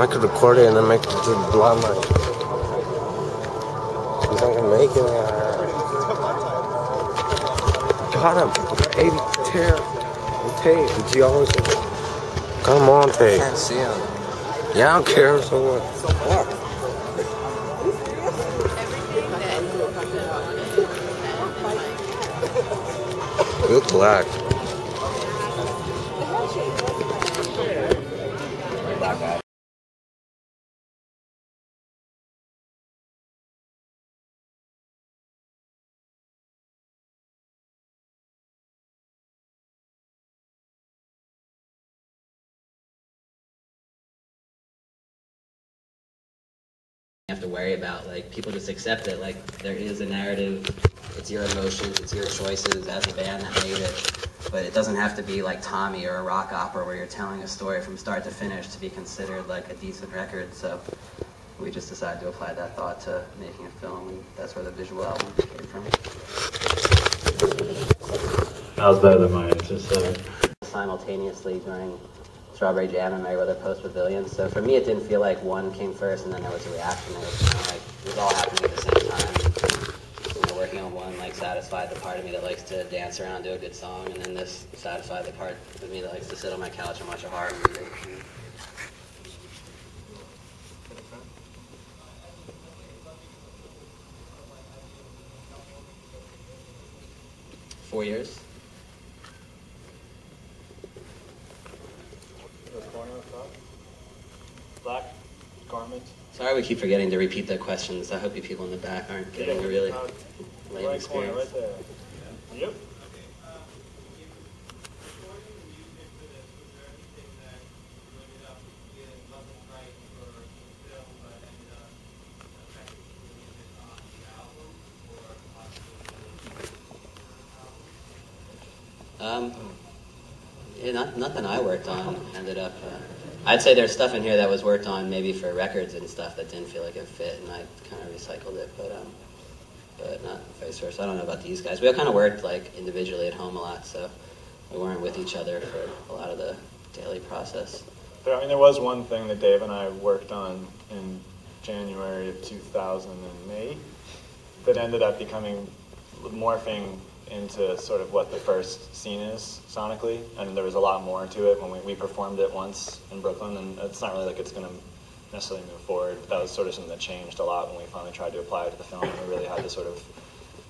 I could record it and then make it to the bloodline. He's not gonna make it. Got him. Avey Tare. Tate, the geologist. Come on, Tate. I can't see him. Yeah, I don't care. So what? Good black. Have to worry about, like, people just accept it, like, there is a narrative, it's your emotions, it's your choices as a band that made it, but it doesn't have to be like Tommy or a rock opera where you're telling a story from start to finish to be considered like a decent record. So we just decided to apply that thought to making a film, and that's where the visual album came from. That was better than mine, just simultaneously during Strawberry Jam and Merryweather Post Pavilion. So for me, it didn't feel like one came first and then there was a reaction. It was kind of like it was all happening at the same time. You know, working on one like satisfied the part of me that likes to dance around to a good song, and then this satisfied the part of me that likes to sit on my couch and watch a horror movie. 4 years. Black garment. Sorry we keep forgetting to repeat the questions. I hope you people in the back aren't getting a really lame Right experience. corner, right there. Yep. Yeah, nothing I worked on ended up. I'd say there's stuff in here that was worked on maybe for records and stuff that didn't feel like it fit, and I kind of recycled it, but not vice versa. I don't know about these guys. We all kind of worked like individually at home a lot, so we weren't with each other for a lot of the daily process. There was one thing that Dave and I worked on in January of 2008 that ended up morphing into sort of what the first scene is sonically, and there was a lot more to it when we performed it once in Brooklyn, and it's not really like it's going to necessarily move forward. That was sort of something that changed a lot when we finally tried to apply it to the film, and we really had to sort of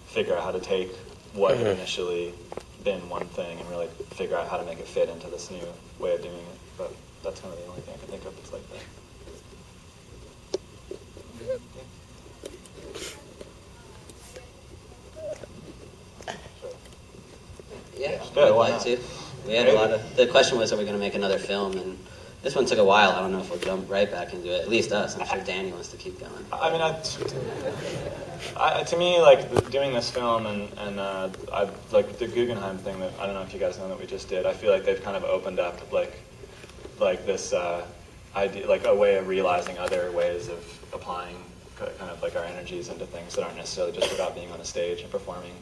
figure out how to take what had initially been one thing and really figure out how to make it fit into this new way of doing it. But that's kind of the only thing I can think of that's like that. Yeah, Good, I'd why like not? to. We had a lot of. The question was, are we going to make another film? And this one took a while. I don't know if we'll jump right back into it. At least us. I'm sure Danny wants to keep going. I mean, to me, like doing this film and I like the Guggenheim thing that I don't know if you guys know that we just did. I feel like they've kind of opened up like this idea, like a way of realizing other ways of applying kind of like our energies into things that aren't necessarily just about being on a stage and performing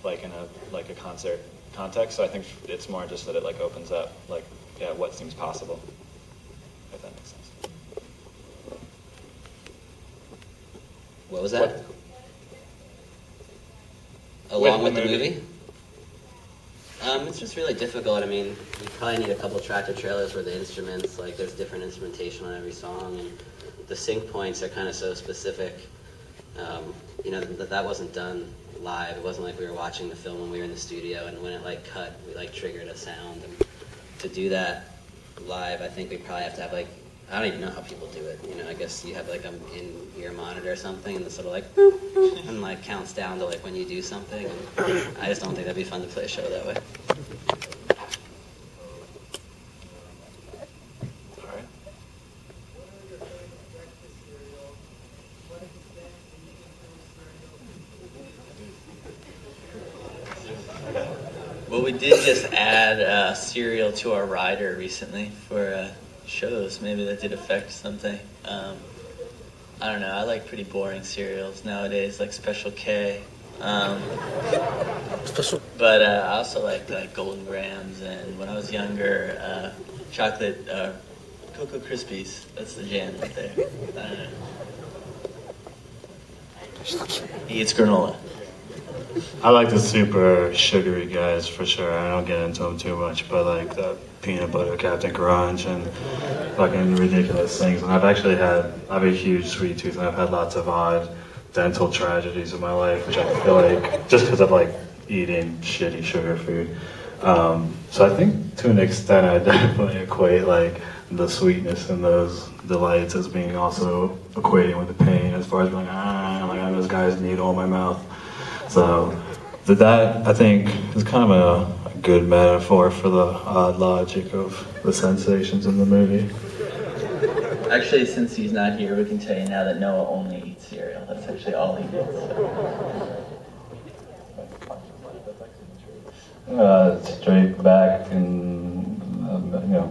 like in a concert context. So I think it's more just that it like opens up like what seems possible, if that makes sense. What was that? Along with the movie? It's just really difficult. I mean, you probably need a couple tractor trailers for the instruments. Like, there's different instrumentation on every song, and the sync points are kind of so specific. You know, that wasn't done live. It wasn't like we were watching the film when we were in the studio, and when it like cut, we like triggered a sound. And to do that live, I think we probably have to have like, I don't even know how people do it. You know, I guess you have like an in-ear monitor or something, and it's sort of like boop, boop, and like counts down to like when you do something. And I just don't think that'd be fun to play a show that way. All right. Well, we did just add cereal to our rider recently for shows. Maybe that did affect something. I don't know. I like pretty boring cereals nowadays, like Special K. But I also like Golden Grahams, and when I was younger, chocolate Cocoa Krispies. That's the jam right there. I don't know. He eats granola. I like the super sugary guys for sure. I don't get into them too much, but like the peanut butter Captain Crunch and fucking ridiculous things. And I have a huge sweet tooth, and I've had lots of odd dental tragedies in my life, which I feel like just because of like eating shitty sugar food. So I think to an extent I definitely equate like the sweetness and those delights as being also equating with the pain, as far as being like, like I have this guy's needle in my mouth. So that I think is kind of a good metaphor for the odd logic of the sensations in the movie. Actually, since he's not here, we can tell you now that Noah only eats cereal. That's actually all he eats. Straight back and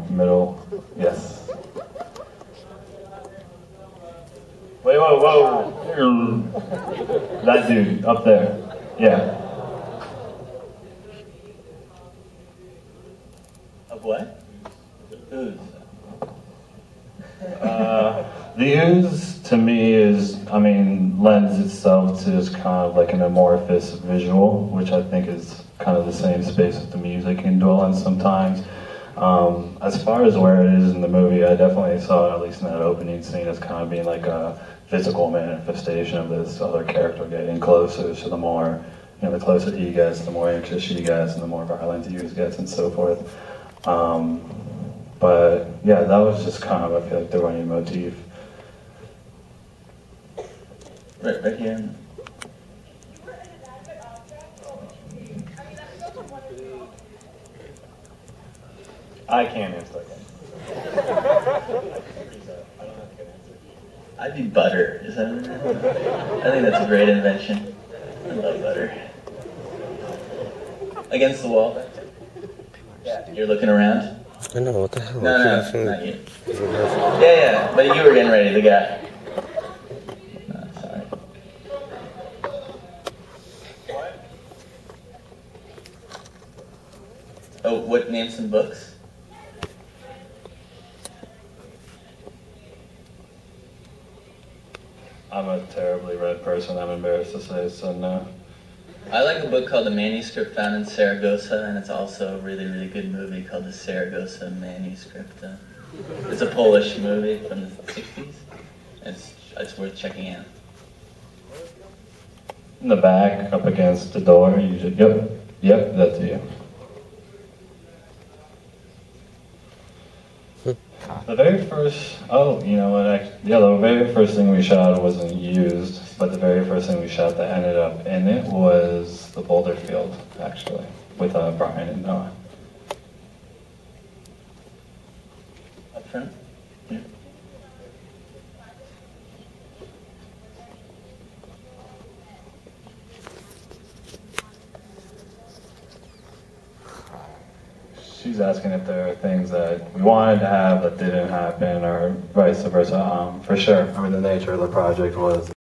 middle. Yes. Wait, whoa. That dude up there. Yeah. Of what? Ooze. The ooze to me lends itself to just kind of like an amorphous visual, which I think is kind of the same space that the music can dwell in sometimes. As far as where it is in the movie, I definitely saw it, at least in that opening scene, as kind of being like a physical manifestation of this other character getting closer. So the more, the closer he gets, the more anxious she gets, and the more violent the ooze gets, and so forth. But yeah, that was just kind of, I feel like, the running motif. Right here. I can't answer that. I'd be butter. Is that what it is? I think that's a great invention. I love butter. Against the wall. Yeah. You're looking around? I know, what the hell? No, not you. Yeah, but you were getting ready, the guy. Oh, sorry. Oh, what, name some books? I'm a terribly read person, I'm embarrassed to say, so no. I like a book called The Manuscript Found in Saragossa, and it's also a really, really good movie called The Saragossa Manuscript. It's a Polish movie from the 60s. It's worth checking out. In the back, up against the door, you just, yep, that's you. The very first, the very first thing we shot wasn't used, but the very first thing we shot that ended up in it was the boulder field, actually, with Brian and Noah. Up front? Yeah. She's asking if there are things that we wanted to have that didn't happen, or vice versa. For sure. I mean, the nature of the project was